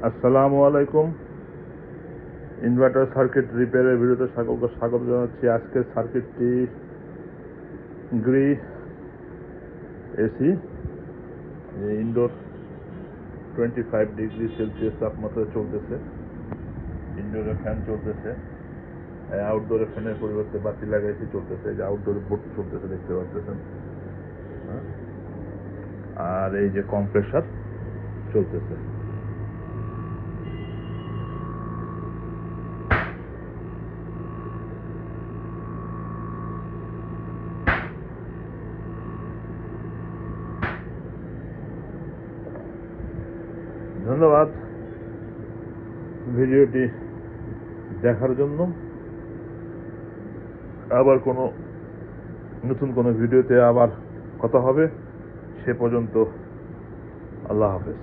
আসসালামু আলাইকুম। Inverter circuit রিপেয়ারের ভিডিওতে সকলকে স্বাগত জানাচ্ছি। আজকের সার্কিটটি গ্রি এসি, ইনডোর 25°C তাপমাত্রায় চলতেছে। ইনডোরে ফ্যান চলতেছে, আউটডোরে ফ্যানের পরিবর্তে বাতি লাগাইছি চলতেছে। যে আউটডোরে বোর্ড চলতেছে দেখতে পাচ্ছেন, আর এই যে কম্প্রেসার চলতেছে। ধন্যবাদ ভিডিওটি দেখার জন্য। আবার নতুন কোনো ভিডিওতে আবার কথা হবে। সে পর্যন্ত আল্লাহ হাফেজ।